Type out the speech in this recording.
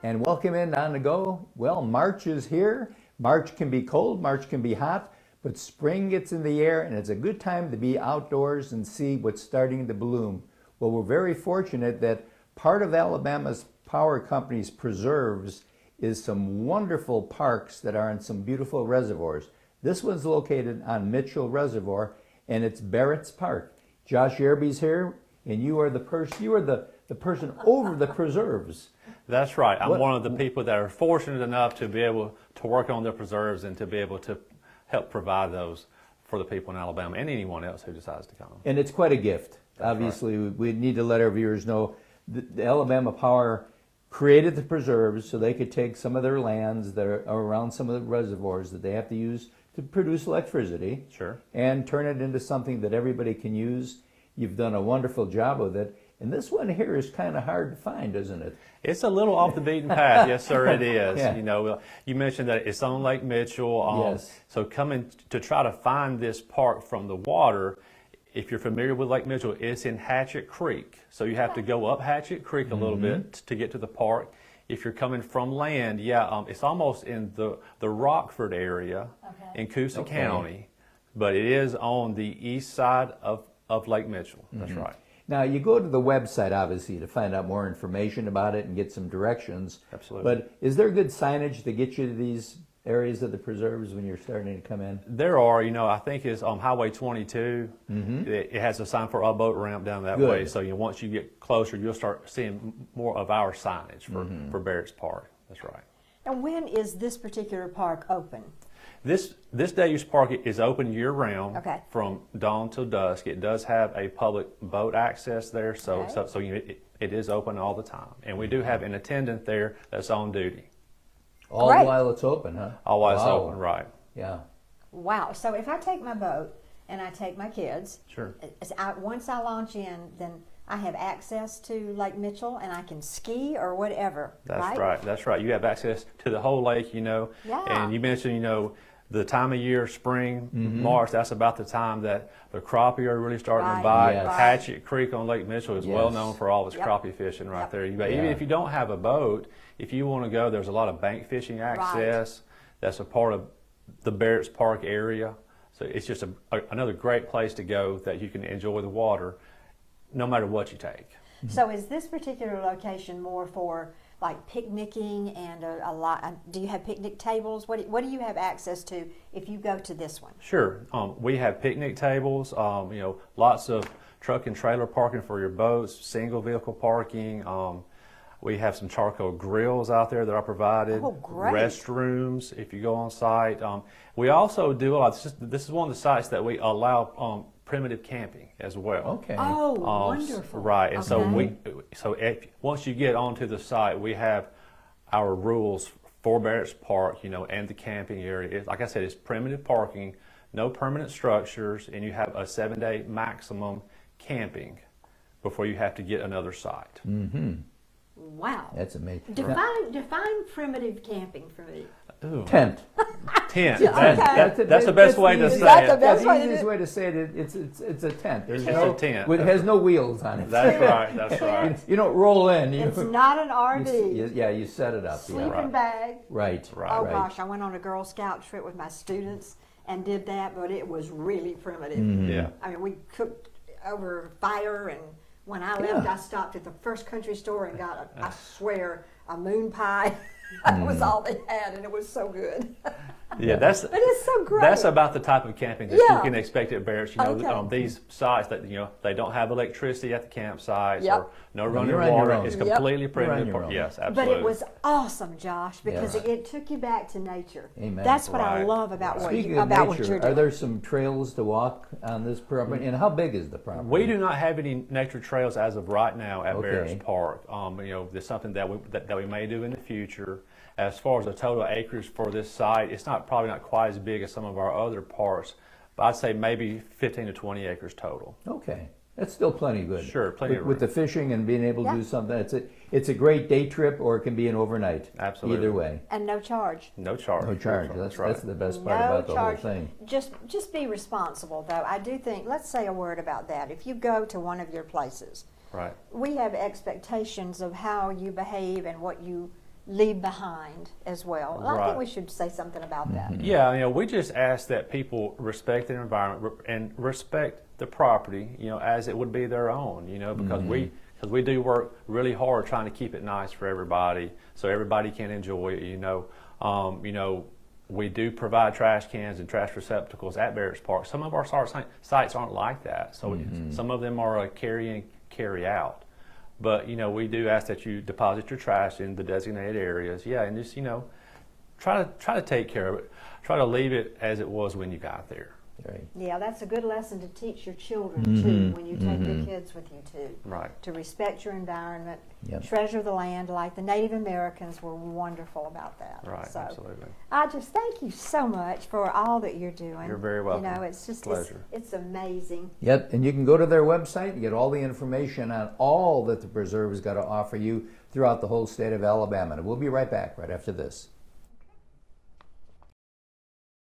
and welcome in on the go. Well, March is here. March can be cold, March can be hot, but spring gets in the air and it's a good time to be outdoors and see what's starting to bloom. Well, we're very fortunate that part of Alabama's power company's preserves is some wonderful parks that are in some beautiful reservoirs. This one's located on Mitchell Reservoir and it's Barrett's Park. Josh Yerby's here and you are the person over the preserves. That's right. I'm one of the people that are fortunate enough to be able to work on the preserves and to be able to help provide those for the people in Alabama and anyone else who decides to come. And it's quite a gift. That's Obviously, right. We need to let our viewers know the Alabama Power created the preserves so they could take some of their lands that are around some of the reservoirs that they have to use to produce electricity. Sure. And turn it into something that everybody can use. You've done a wonderful job with it. And this one here is kind of hard to find, isn't it? It's a little off the beaten path. Yes, sir, it is. Yeah. You know, you mentioned that it's on Lake Mitchell. Yes. So coming to try to find this park from the water, if you're familiar with Lake Mitchell, it's in Hatchet Creek. So you have to go up Hatchet Creek a little bit to get to the park. If you're coming from land, it's almost in the Rockford area in Coosa County, but it is on the east side of Lake Mitchell. That's right. Now, you go to the website, obviously, to find out more information about it and get some directions. Absolutely. But is there good signage to get you to these areas of the preserves when you're starting to come in? There are. You know, I think it's on Highway 22. It has a sign for a boat ramp down that way. So once you get closer, you'll start seeing more of our signage for Barrett's Park. That's right. And when is this particular park open? This day-use park is open year-round from dawn till dusk. It does have a public boat access there, so it is open all the time. And we do have an attendant there that's on duty. All while it's open, huh? All while it's open, right. Yeah. Wow. So if I take my boat and I take my kids, once I launch in, then I have access to Lake Mitchell and I can ski or whatever, That's right. That's right. You have access to the whole lake, you know. Yeah. And you mentioned, you know, the time of year, spring, March, that's about the time that the crappie are really starting to bite. Yes. Hatchet Creek on Lake Mitchell is well known for all its crappie fishing right there. Even if you don't have a boat, if you want to go, there's a lot of bank fishing access. That's a part of the Barrett's Park area. So it's just another great place to go that you can enjoy the water no matter what you take. So is this particular location more for like picnicking and do you have picnic tables? What do you have access to if you go to this one? Sure. We have picnic tables, you know, lots of truck and trailer parking for your boats, single vehicle parking. We have some charcoal grills out there that are provided. Oh, great. Restrooms if you go on site. We also do a lot. This is one of the sites that we allow primitive camping as well. Okay. Oh, wonderful. Right, and so once you get onto the site, we have our rules for Barrett's Park, you know, and the camping area. Like I said, it's primitive parking, no permanent structures, and you have a 7-day maximum camping before you have to get another site. Wow. That's amazing. Define primitive camping for me. Ooh. Tent. Tent. Okay. That's the best way to say it. That's the easiest way to say it. It's a tent. It's a tent. It has no wheels on it. That's right. That's right. You don't roll in. It's not an RV. You set it up. Sleeping bag. Right. Oh gosh, I went on a Girl Scout trip with my students and did that, but it was really primitive. Yeah. I mean, we cooked over fire, and when I left, I stopped at the first country store and got, I swear, a moon pie. That was all they had, and it was so good. Yeah, but it's so great. That's about the type of camping that you can expect at Barrett's. You know, these sites that they don't have electricity at the campsites or no running water. It's completely primitive. Yes, absolutely. But it was awesome, Josh, because it took you back to nature. Amen. That's what I love about what you're doing. Are there some trails to walk on this property? And how big is the property? We do not have any nature trails as of right now at Barrett's Park. You know, there's something that we may do in the future. As far as the total acres for this site, it's probably not quite as big as some of our other parks, but I'd say maybe 15 to 20 acres total. Okay. That's still plenty good. Sure, plenty with the fishing and being able to do something. It's a great day trip, or it can be an overnight. Absolutely. Either way. And no charge. No charge. No charge. That's the best part about the whole thing. Just be responsible, though. I do think, let's say a word about that. If you go to one of your places, right, we have expectations of how you behave and what you leave behind as well. And I Right. think we should say something about that. Yeah, you know, we just ask that people respect their environment and respect the property, you know, as it would be their own, you know, because we do work really hard trying to keep it nice for everybody, so everybody can enjoy it. You know, we do provide trash cans and trash receptacles at Barrett's Park. Some of our sites aren't like that, so some of them are a carry in, carry out. But you know, we do ask that you deposit your trash in the designated areas. Yeah, and just, you know, try to take care of it. Try to leave it as it was when you got there. Right. Yeah, that's a good lesson to teach your children too when you take your kids with you too. Right. To respect your environment, Yep. treasure the land, like the Native Americans were wonderful about that. Right. So Absolutely. I just thank you so much for all that you're doing. You're very welcome. You know, it's just Pleasure. it's amazing. Yep, and you can go to their website and get all the information on all that the preserve has got to offer you throughout the whole state of Alabama. And we'll be right back right after this.